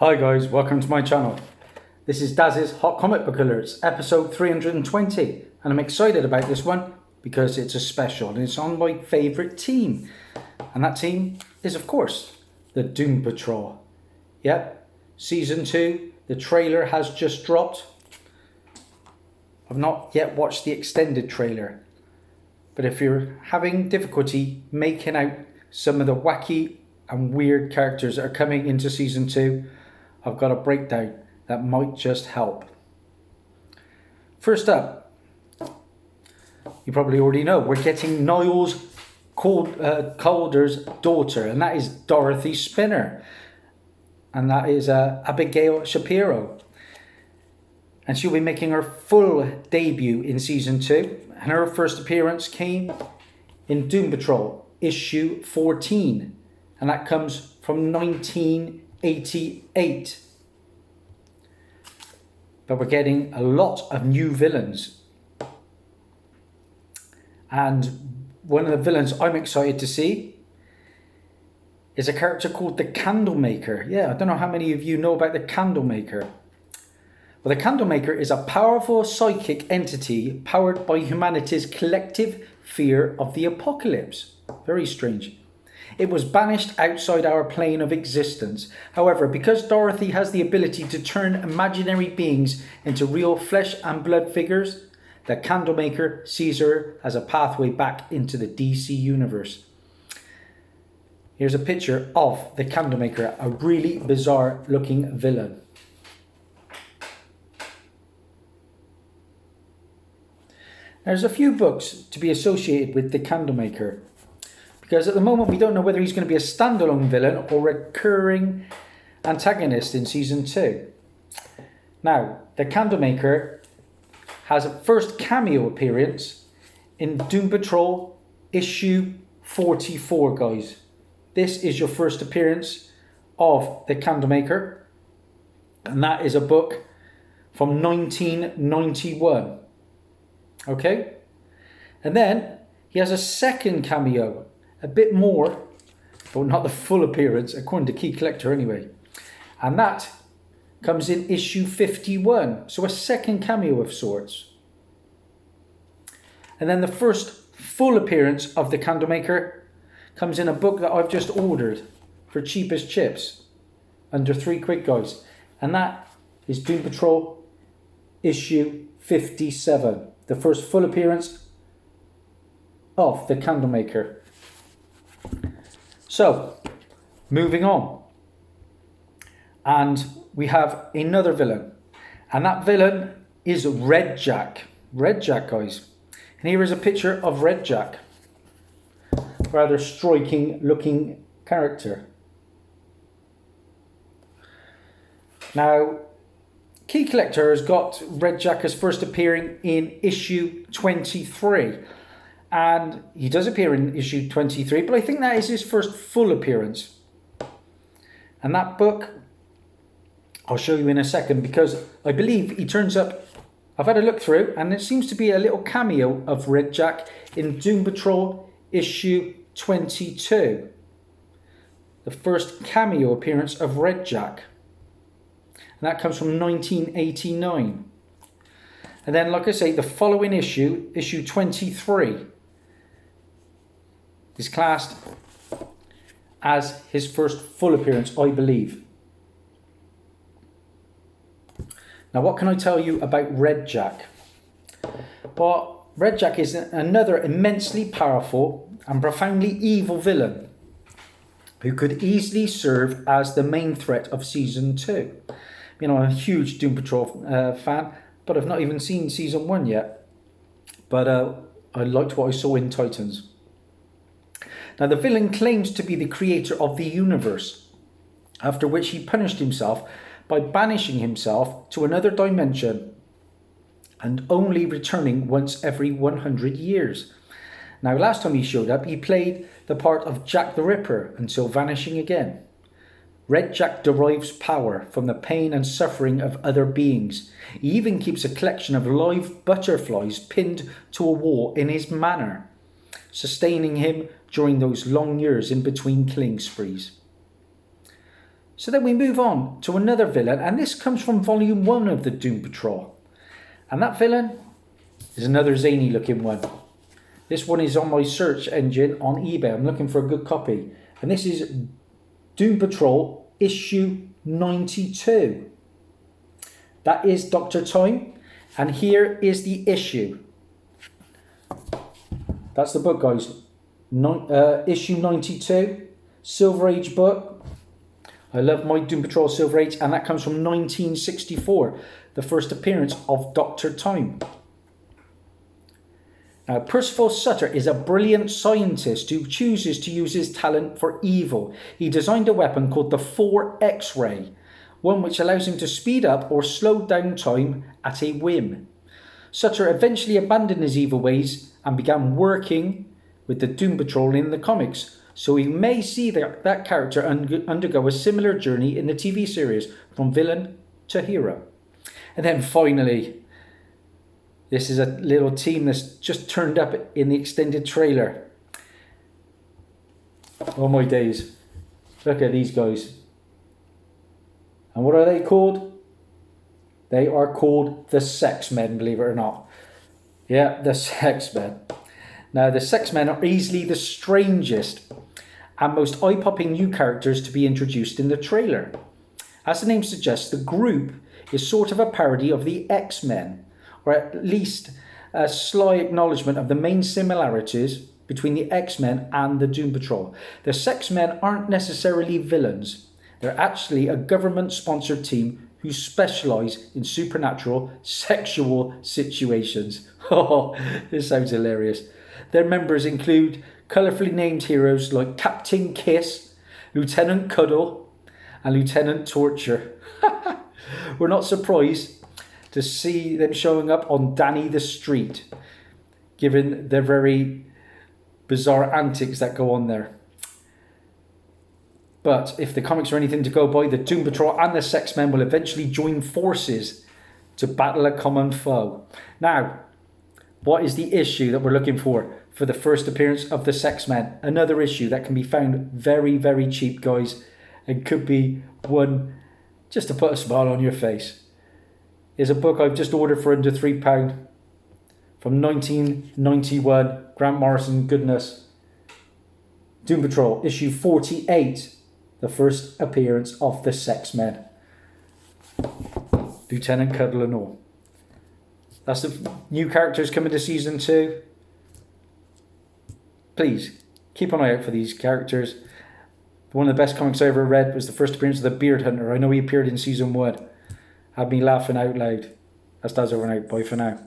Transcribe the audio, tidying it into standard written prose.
Hi guys, welcome to my channel. This is Dazzie's Hot Comic Book Alerts, episode 320, and I'm excited about this one because it's a special and it's on my favourite team. And that team is, of course, the Doom Patrol. Yep, season 2, the trailer has just dropped. I've not yet watched the extended trailer, but if you're having difficulty making out some of the wacky and weird characters that are coming into season 2, I've got a breakdown that might just help. First up, you probably already know, we're getting Niles Calder's daughter, and that is Dorothy Spinner. And that is Abigail Shapiro. And she'll be making her full debut in season 2. And her first appearance came in Doom Patrol, issue 14. And that comes from 1988. But we're getting a lot of new villains. And one of the villains I'm excited to see is a character called the Candlemaker. Yeah, I don't know how many of you know about the Candlemaker. Well, the Candlemaker is a powerful psychic entity powered by humanity's collective fear of the apocalypse. Very strange. It was banished outside our plane of existence. However, because Dorothy has the ability to turn imaginary beings into real flesh and blood figures, the Candlemaker sees her as a pathway back into the DC universe. Here's a picture of the Candlemaker, a really bizarre looking villain. There's a few books to be associated with the Candlemaker, because at the moment we don't know whether he's going to be a standalone villain or recurring antagonist in season 2. Now, the Candlemaker has a first cameo appearance in Doom Patrol issue 44, guys. This is your first appearance of the Candlemaker, and that is a book from 1991. Okay, and then he has a second cameo, a bit more, but not the full appearance, according to Key Collector anyway. And that comes in issue 51, so a second cameo of sorts. And then the first full appearance of the Candlemaker comes in a book that I've just ordered for cheapest chips, under £3, guys. And that is Doom Patrol issue 57. The first full appearance of the Candlemaker. So, moving on. And we have another villain. And that villain is Red Jack. Red Jack, guys. And here is a picture of Red Jack. Rather striking looking character. Now, Key Collector has got Red Jack as first appearing in issue 23. And he does appear in issue 23, but I think that is his first full appearance. And that book, I'll show you in a second, because I believe he turns up. I've had a look through, and there seems to be a little cameo of Red Jack in Doom Patrol issue 22. The first cameo appearance of Red Jack. And that comes from 1989. And then, like I say, the following issue, issue 23, is classed as his first full appearance, I believe. Now, what can I tell you about Red Jack? Well, Red Jack is another immensely powerful and profoundly evil villain who could easily serve as the main threat of season 2. You know, I'm a huge Doom Patrol fan, but I've not even seen season 1 yet. But I liked what I saw in Titans. Now, the villain claims to be the creator of the universe, after which he punished himself by banishing himself to another dimension and only returning once every 100 years. Now, last time he showed up, he played the part of Jack the Ripper until vanishing again. Red Jack derives power from the pain and suffering of other beings. He even keeps a collection of live butterflies pinned to a wall in his manor, sustaining him during those long years in between killing sprees. So then we move on to another villain, and this comes from volume 1 of the Doom Patrol. And that villain is another zany looking one. This one is on my search engine on eBay. I'm looking for a good copy. And this is Doom Patrol issue 92. That is Dr. Time. And here is the issue. That's the book, guys. Issue 92. Silver Age book. I love my Doom Patrol Silver Age. And that comes from 1964. The first appearance of Dr. Time. Now, Percival Sutter is a brilliant scientist who chooses to use his talent for evil. He designed a weapon called the 4X-ray, one which allows him to speed up or slow down time at a whim. Sutter eventually abandoned his evil ways and began working with the Doom Patrol in the comics, so we may see that character undergo a similar journey in the TV series, from villain to hero. And then finally, this is a little team that's just turned up in the extended trailer. Oh my days. Look at these guys. And what are they called? They are called the Sex Men, believe it or not. Yeah, the Sex Men. Now, the Sex Men are easily the strangest and most eye-popping new characters to be introduced in the trailer. As the name suggests, the group is sort of a parody of the X-Men, or at least a sly acknowledgement of the main similarities between the X-Men and the Doom Patrol. The Sex Men aren't necessarily villains. They're actually a government-sponsored team who specialise in supernatural sexual situations. Oh, this sounds hilarious. Their members include colourfully named heroes like Captain Kiss, Lieutenant Cuddle, and Lieutenant Torture. We're not surprised to see them showing up on Danny the Street, given their very bizarre antics that go on there. But if the comics are anything to go by, the Doom Patrol and the Sex Men will eventually join forces to battle a common foe. Now, what is the issue that we're looking for the first appearance of the Sex Men? Another issue that can be found very, very cheap, guys, and could be one just to put a smile on your face. Is a book I've just ordered for under £3 from 1991. Grant Morrison goodness. Doom Patrol issue 48. The first appearance of the Sex Men. Lieutenant Cuddle and all. That's the new characters coming to season 2. Please, keep an eye out for these characters. One of the best comics I ever read was the first appearance of the Beard Hunter. I know he appeared in season 1. Had me laughing out loud. That's Dazzie over and out. Bye for now.